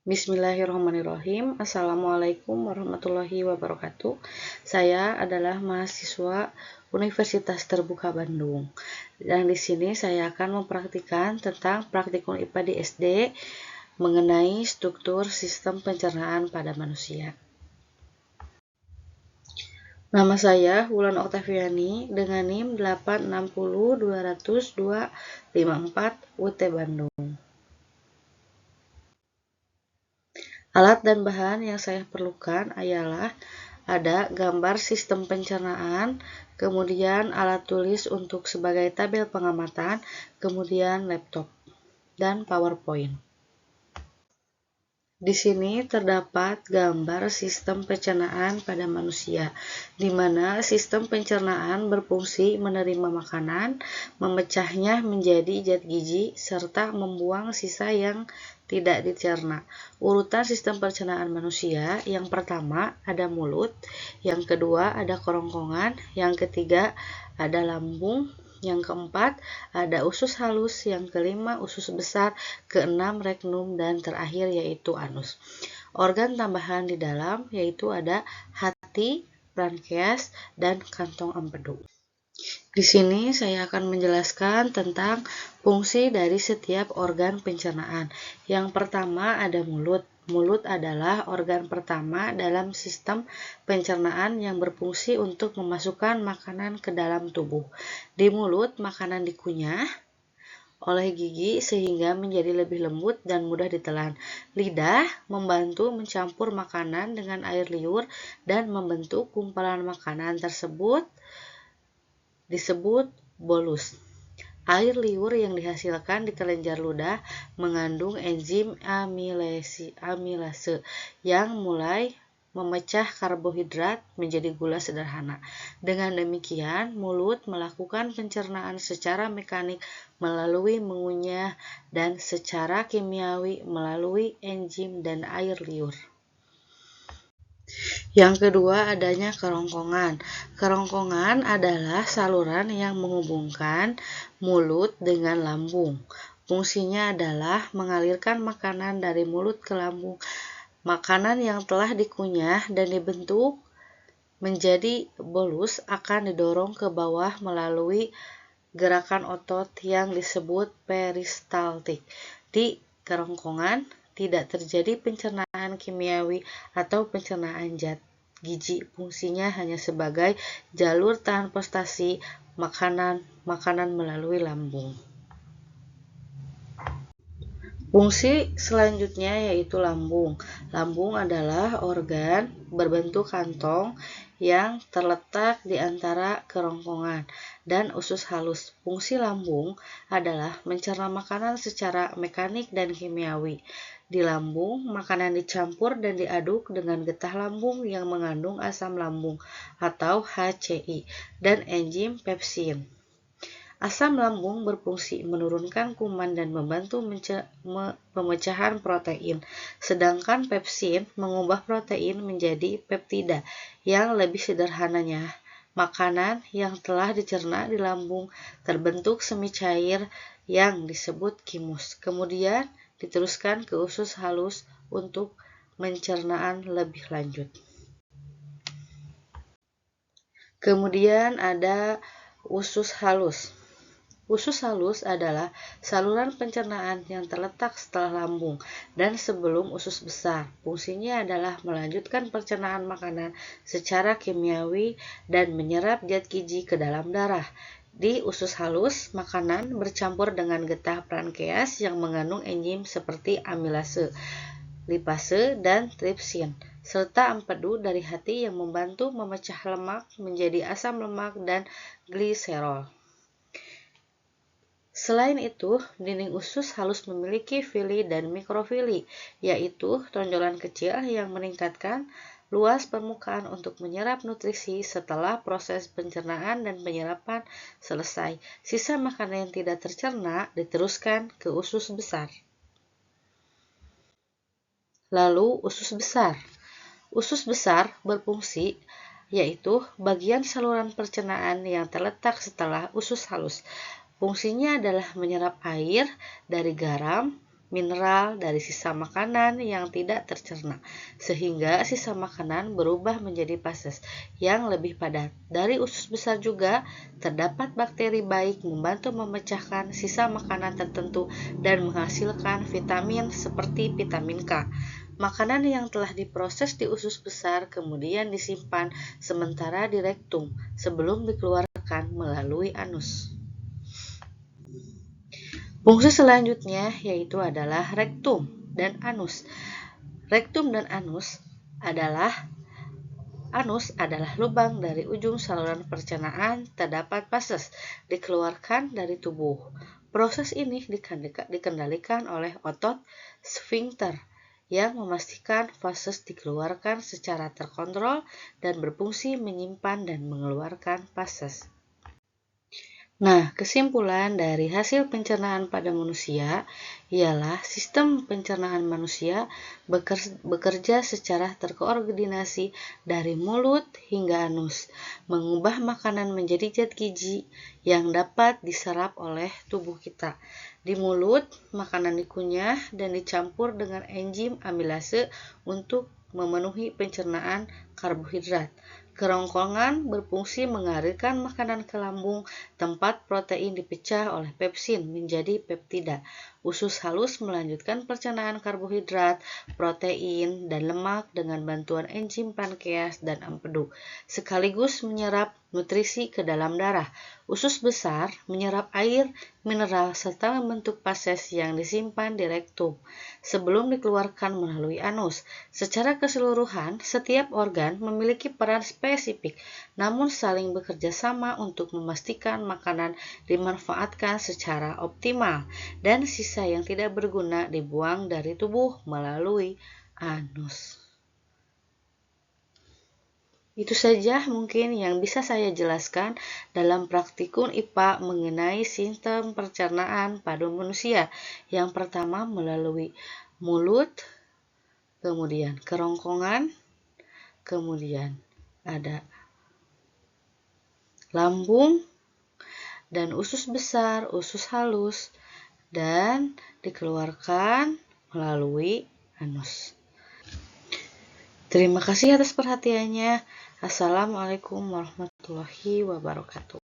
Bismillahirrahmanirrahim. Assalamualaikum warahmatullahi wabarakatuh. Saya adalah mahasiswa Universitas Terbuka Bandung. Dan di sini saya akan mempraktikkan tentang praktikum IPA di SD mengenai struktur sistem pencernaan pada manusia. Nama saya Wulan Oktaviani dengan NIM 860200254 UT Bandung. Alat dan bahan yang saya perlukan ialah ada gambar sistem pencernaan, kemudian alat tulis untuk sebagai tabel pengamatan, kemudian laptop, dan PowerPoint. Di sini terdapat gambar sistem pencernaan pada manusia, di mana sistem pencernaan berfungsi menerima makanan, memecahnya menjadi zat gizi, serta membuang sisa yang tidak dicerna. Urutan sistem pencernaan manusia, yang pertama ada mulut, yang kedua ada kerongkongan, yang ketiga ada lambung, yang keempat ada usus halus, yang kelima usus besar, keenam reknum, dan terakhir yaitu anus. Organ tambahan di dalam yaitu ada hati, pankreas, dan kantong empedu. Di sini saya akan menjelaskan tentang fungsi dari setiap organ pencernaan. Yang pertama ada mulut. Mulut adalah organ pertama dalam sistem pencernaan yang berfungsi untuk memasukkan makanan ke dalam tubuh. Di mulut, makanan dikunyah oleh gigi sehingga menjadi lebih lembut dan mudah ditelan. Lidah membantu mencampur makanan dengan air liur dan membentuk gumpalan makanan tersebut disebut bolus. Air liur yang dihasilkan di kelenjar ludah mengandung enzim amilase yang mulai memecah karbohidrat menjadi gula sederhana. Dengan demikian, mulut melakukan pencernaan secara mekanik melalui mengunyah dan secara kimiawi melalui enzim dan air liur. Yang kedua adanya kerongkongan. Kerongkongan adalah saluran yang menghubungkan mulut dengan lambung. Fungsinya adalah mengalirkan makanan dari mulut ke lambung. Makanan yang telah dikunyah dan dibentuk menjadi bolus akan didorong ke bawah melalui gerakan otot yang disebut peristaltik. Di kerongkongan tidak terjadi pencernaan kimiawi atau pencernaan zat gizi. Fungsinya hanya sebagai jalur transportasi makanan melalui lambung. Fungsi selanjutnya yaitu lambung. Lambung adalah organ berbentuk kantong yang terletak di antara kerongkongan dan usus halus. Fungsi lambung adalah mencerna makanan secara mekanik dan kimiawi. Di lambung, makanan dicampur dan diaduk dengan getah lambung yang mengandung asam lambung atau HCI dan enzim pepsin. Asam lambung berfungsi menurunkan kuman dan membantu pemecahan protein, sedangkan pepsin mengubah protein menjadi peptida. Yang lebih sederhananya, makanan yang telah dicerna di lambung terbentuk semi cair yang disebut kimus, kemudian diteruskan ke usus halus untuk pencernaan lebih lanjut. Kemudian ada usus halus. Usus halus adalah saluran pencernaan yang terletak setelah lambung dan sebelum usus besar. Fungsinya adalah melanjutkan pencernaan makanan secara kimiawi dan menyerap zat gizi ke dalam darah. Di usus halus, makanan bercampur dengan getah pankreas yang mengandung enzim seperti amilase, lipase, dan tripsin, serta empedu dari hati yang membantu memecah lemak menjadi asam lemak dan gliserol. Selain itu, dinding usus halus memiliki vili dan mikrovili, yaitu tonjolan kecil yang meningkatkan luas permukaan untuk menyerap nutrisi setelah proses pencernaan dan penyerapan selesai. Sisa makanan yang tidak tercerna diteruskan ke usus besar. Lalu, usus besar. Usus besar berfungsi yaitu bagian saluran pencernaan yang terletak setelah usus halus. Fungsinya adalah menyerap air dari garam, mineral dari sisa makanan yang tidak tercerna, sehingga sisa makanan berubah menjadi fases yang lebih padat. Dari usus besar juga terdapat bakteri baik membantu memecahkan sisa makanan tertentu dan menghasilkan vitamin seperti vitamin K. Makanan yang telah diproses di usus besar kemudian disimpan sementara di rektum sebelum dikeluarkan melalui anus. Fungsi selanjutnya yaitu adalah rektum dan anus. Rektum dan anus adalah lubang dari ujung saluran pencernaan terdapat fases dikeluarkan dari tubuh. Proses ini dikendalikan oleh otot sfinkter yang memastikan fases dikeluarkan secara terkontrol dan berfungsi menyimpan dan mengeluarkan fases. Nah, kesimpulan dari hasil pencernaan pada manusia ialah sistem pencernaan manusia bekerja secara terkoordinasi dari mulut hingga anus, mengubah makanan menjadi zat gizi yang dapat diserap oleh tubuh kita. Di mulut, makanan dikunyah dan dicampur dengan enzim amilase untuk memenuhi pencernaan karbohidrat. Kerongkongan berfungsi mengalirkan makanan ke lambung, tempat protein dipecah oleh pepsin menjadi peptida. Usus halus melanjutkan pencernaan karbohidrat, protein, dan lemak dengan bantuan enzim pankreas dan empedu, sekaligus menyerap nutrisi ke dalam darah. Usus besar menyerap air, mineral, serta membentuk fases yang disimpan di rektum sebelum dikeluarkan melalui anus. Secara keseluruhan, setiap organ memiliki peran spesifik, namun saling bekerja sama untuk memastikan makanan dimanfaatkan secara optimal dan sisa yang tidak berguna dibuang dari tubuh melalui anus. Itu saja mungkin yang bisa saya jelaskan dalam praktikum IPA mengenai sistem pencernaan pada manusia. Yang pertama melalui mulut, kemudian kerongkongan, kemudian ada lambung, dan usus besar, usus halus, dan dikeluarkan melalui anus. Terima kasih atas perhatiannya. Assalamualaikum warahmatullahi wabarakatuh.